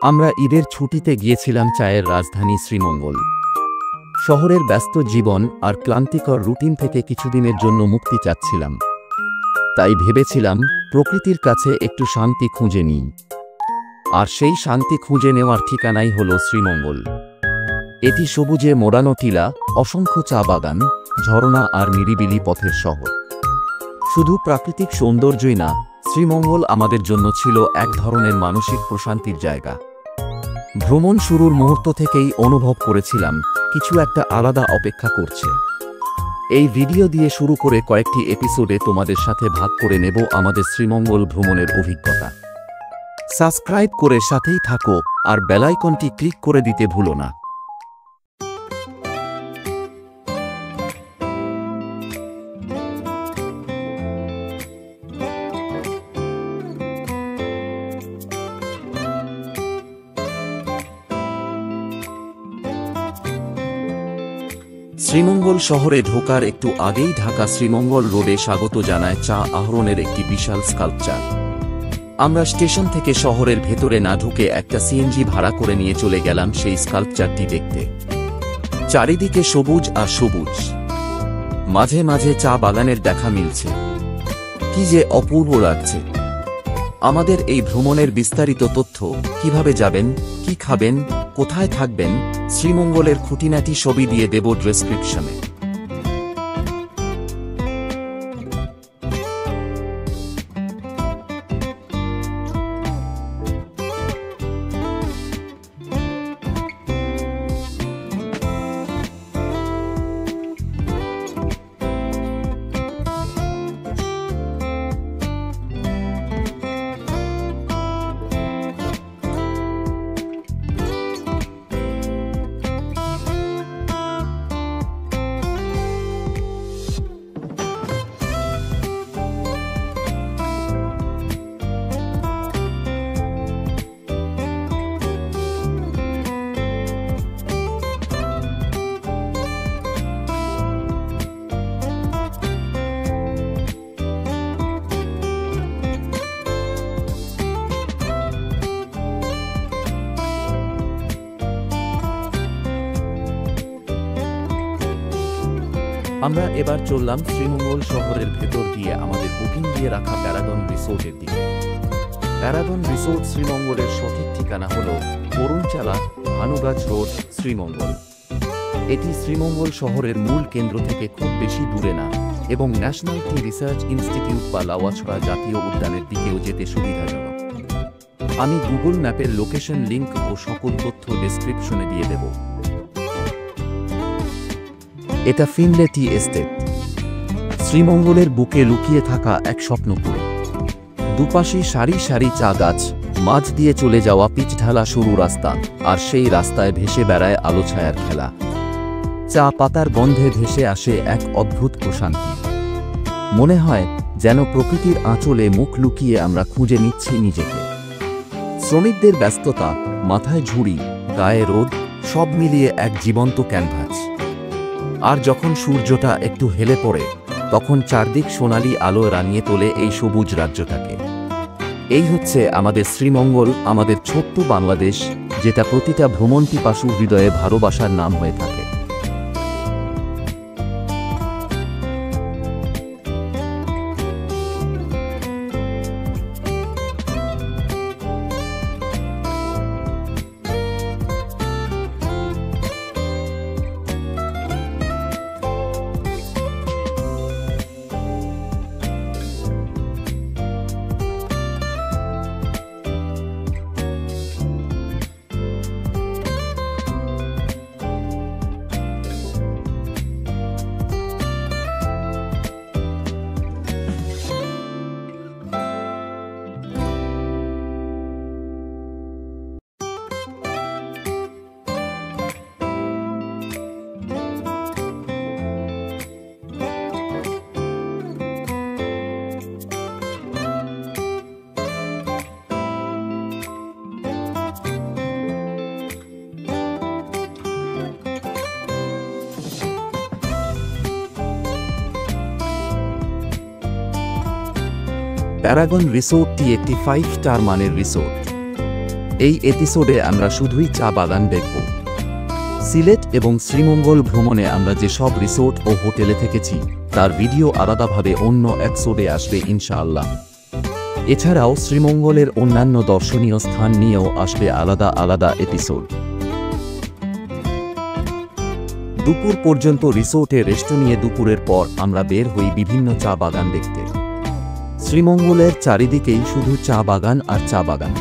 আমরা ঈদের ছুটিতে গিয়েছিলাম চায়ের রাজধানী শ্রীমঙ্গল। শহরের ব্যস্ত জীবন আর ক্লান্তিকর রুটিন থেকে কিছুদিনের জন্য মুক্তি চাচ্ছিলাম। তাই ভেবেছিলাম প্রকৃতির কাছে একটু শান্তি খুঁজে নিই। আর সেই শান্তি খুঁজে নেওয়ার ঠিকানাই হলো শ্রীমঙ্গল। এটি সবুজে মোড়ানো টিলা, অসংখ্য চা বাগান, ঝর্ণা আর নিরিবিলি পথের শহর। শুধু প্রাকৃতিক সৌন্দর্যই না, শ্রীমঙ্গল আমাদের জন্য ছিল এক ধরনের মানসিক প্রশান্তির জায়গা। ভ্রমণ শুরুর মুহূর্ত থেকেই অনুভব করেছিলাম কিছু একটা আলাদা অপেক্ষা করছে। এই ভিডিও দিয়ে শুরু করে কয়েকটি এপিসোডে তোমাদের সাথে ভাগ করে নেব আমাদের শ্রীমঙ্গল ভ্রমণের অভিজ্ঞতা। সাবস্ক্রাইব করে সাথেই থাকো আর বেল আইকনটি ক্লিক করে দিতে ভুলো না। শ্রীমঙ্গল শহরে ঢোকার একটু আগেই ঢাকা শ্রীমঙ্গল রোডে স্বাগত জানায় চা আহরণের একটি বিশাল স্কাল্পচার। আমরা স্টেশন থেকে শহরের ভেতরে না ঢুকে একটা সিএনজি ভাড়া করে নিয়ে চলে গেলাম সেই স্কাল্পচারটি দেখতে। চারিদিকে সবুজ আর সবুজ, মাঝে মাঝে চা বাগানের দেখা মিলছে। কি যে অপূর্ব লাগছে! আমাদের এই ভ্রমণের বিস্তারিত তথ্য, কিভাবে যাবেন, কি খাবেন, কোথায় থাকবেন, শ্রীমঙ্গলের খুঁটিনাটি সবই দিয়ে দেব ডেসক্রিপশনে। আমরা এবার চললাম শ্রীমঙ্গল শহরের ভেতর দিয়ে আমাদের বুকিং দিয়ে রাখা প্যারাগন রিসোর্টের দিকে। প্যারাগন রিসোর্ট শ্রীমঙ্গলের সঠিক ঠিকানা হল অরুণচালা, ভানুগাছ রোড, শ্রীমঙ্গল। এটি শ্রীমঙ্গল শহরের মূল কেন্দ্র থেকে খুব বেশি দূরে না এবং ন্যাশনাল টি রিসার্চ ইনস্টিটিউট বা লাওয়াছড়া জাতীয় উদ্যানের দিকেও যেতে সুবিধাজনক। আমি গুগল ম্যাপের লোকেশন লিংক ও সকল তথ্য ডেসক্রিপশনে দিয়ে দেব। এটা ফিনলে টি এস্টেট, শ্রীমঙ্গলের বুকে লুকিয়ে থাকা এক স্বপ্নপুরী। দুপাশে সারি সারি চা গাছ, মাঝ দিয়ে চলে যাওয়া পিচঢালা সরু রাস্তা, আর সেই রাস্তায় ভেসে বেড়ায় আলো ছায়ার খেলা। চা পাতার গন্ধে ভেসে আসে এক অদ্ভুত প্রশান্তি। মনে হয় যেন প্রকৃতির আঁচলে মুখ লুকিয়ে আমরা খুঁজে নিচ্ছি নিজেকে। শ্রমিকদের ব্যস্ততা, মাথায় ঝুড়ি, গায়ে রোদ, সব মিলিয়ে এক জীবন্ত ক্যানভাস। আর যখন সূর্যটা একটু হেলে পড়ে, তখন চারদিক সোনালি আলো রাঙিয়ে তোলে এই সবুজ রাজ্যটাকে। এই হচ্ছে আমাদের শ্রীমঙ্গল, আমাদের ছোট্ট বাংলাদেশ, যেটা প্রতিটা ভ্রমণ পিপাসু হৃদয়ে ভালোবাসার নাম হয়ে থাকে। প্যারাগন রিসোর্টটি একটি 5 স্টার মানের রিসোর্ট। এই এপিসোডে আমরা শুধুই চা বাগান দেখব। সিলেট এবং শ্রীমঙ্গল ভ্রমণে আমরা যেসব রিসোর্ট ও হোটেলে থেকেছি তার ভিডিও আলাদাভাবে অন্য এপিসোডে আসবে ইনশাআল্লাহ। এছাড়াও শ্রীমঙ্গলের অন্যান্য দর্শনীয় স্থান নিয়েও আসবে আলাদা আলাদা এপিসোড। দুপুর পর্যন্ত রিসোর্টে রেস্ট নিয়ে দুপুরের পর আমরা বের হই বিভিন্ন চা বাগান দেখতে। শ্রীমঙ্গলের চারিদিকেই শুধু চা বাগান আর চা বাগান।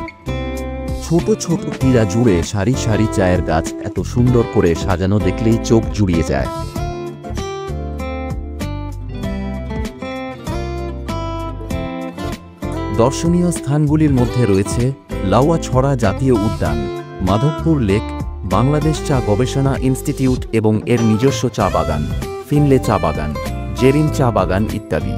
ছোট ছোট টিলা জুড়ে সারি সারি চায়ের গাছ এত সুন্দর করে সাজানো দেখলেই চোখ জুড়িয়ে যায়। দর্শনীয় স্থানগুলির মধ্যে রয়েছে লাউয়াছড়া জাতীয় উদ্যান, মাধবপুর লেক, বাংলাদেশ চা গবেষণা ইনস্টিটিউট এবং এর নিজস্ব চা বাগান, ফিনলে চা বাগান, জেরিন চা বাগান ইত্যাদি।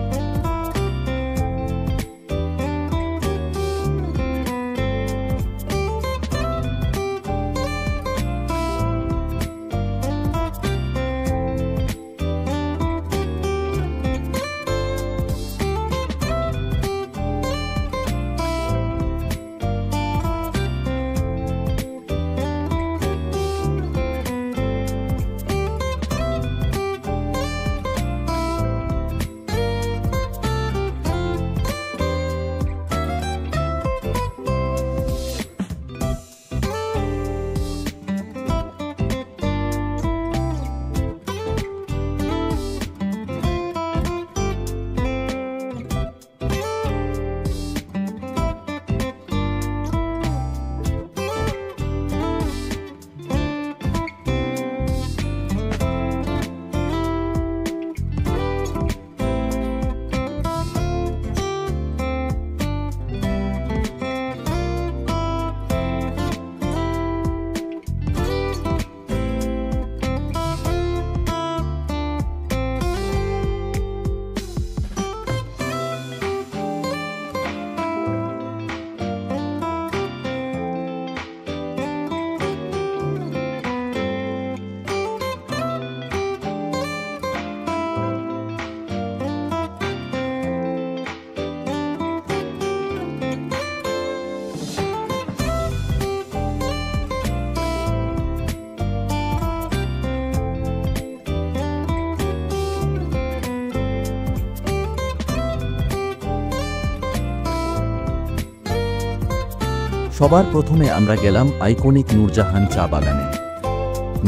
সবার প্রথমে আমরা গেলাম আইকনিক নূরজাহান চা বাগানে।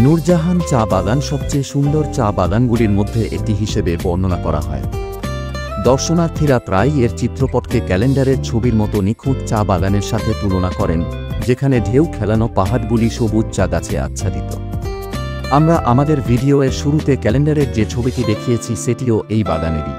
নূরজাহান চা বাগান সবচেয়ে সুন্দর চা বাগানগুলির মধ্যে একটি হিসেবে বর্ণনা করা হয়। দর্শনার্থীরা প্রায়ই এর চিত্রপটকে ক্যালেন্ডারের ছবির মতো নিখুঁত চা গাছে আচ্ছাদিত। বাগানের সাথে তুলনা করেন, যেখানে ঢেউ খেলানো পাহাড়গুলি সবুজ চা গাছে আচ্ছাদিত। আমরা আমাদের ভিডিওর শুরুতে ক্যালেন্ডারের যে ছবিটি দেখিয়েছি সেটিও এই বাগানেরই।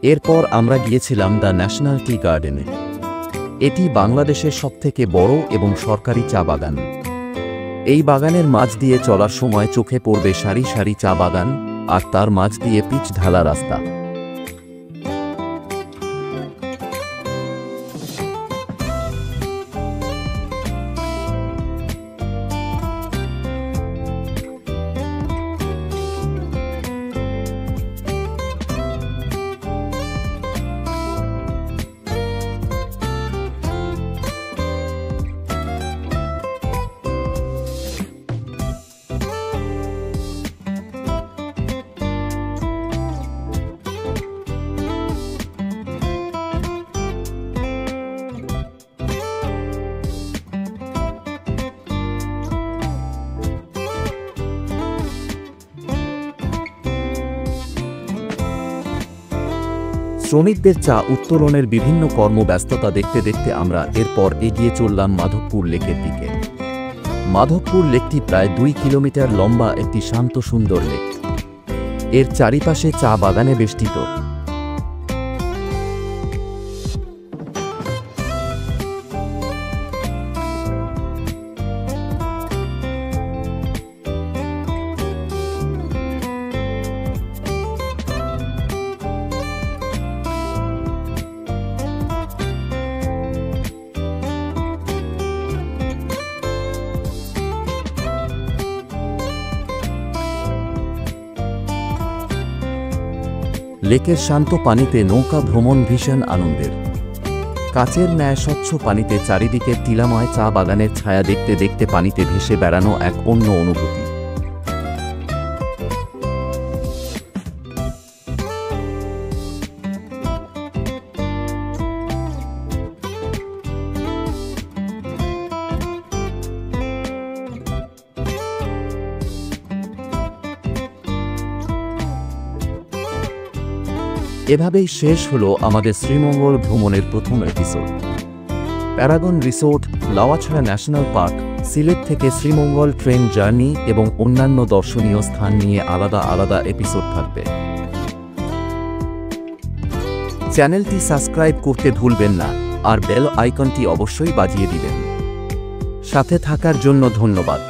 এরপর আমরা গিয়েছিলাম দ্য ন্যাশনাল টি গার্ডেনে। এটি বাংলাদেশের সবথেকে বড় এবং সরকারি চা বাগান। এই বাগানের মাঝ দিয়ে চলার সময় চোখে পড়বে সারি সারি চা বাগান আর তার মাঝ দিয়ে পিচ ঢালা রাস্তা। শ্রমিকদের চা উত্তোলনের বিভিন্ন কর্মব্যস্ততা দেখতে দেখতে আমরা এরপর এগিয়ে চললাম মাধবপুর লেকের দিকে। মাধবপুর লেকটি প্রায় 2 কিলোমিটার লম্বা একটি শান্ত সুন্দর লেক। এর চারিপাশে চা বাগানে বেষ্টিত। লেকের শান্ত পানিতে নৌকা ভ্রমণ ভীষণ আনন্দের। কাচের ন্যায় স্বচ্ছ পানিতে চারিদিকে টিলাময় চা বাগানের ছায়া দেখতে দেখতে পানিতে ভেসে বেড়ানো এক অন্য অনুভূতি। এভাবেই শেষ হলো আমাদের শ্রীমঙ্গল ভ্রমণের প্রথম episode. Paragon resort, Lawachara national park, Sylhet থেকে শ্রীমঙ্গল ট্রেন জার্নি এবং অন্যান্য দর্শনীয় স্থান নিয়ে আলাদা আলাদা এপিসোড থাকবে। চ্যানেলটি সাবস্ক্রাইব করতে ভুলবেন না আর বেল আইকনটি অবশ্যই বাজিয়ে দিবেন। সাথে থাকার জন্য ধন্যবাদ।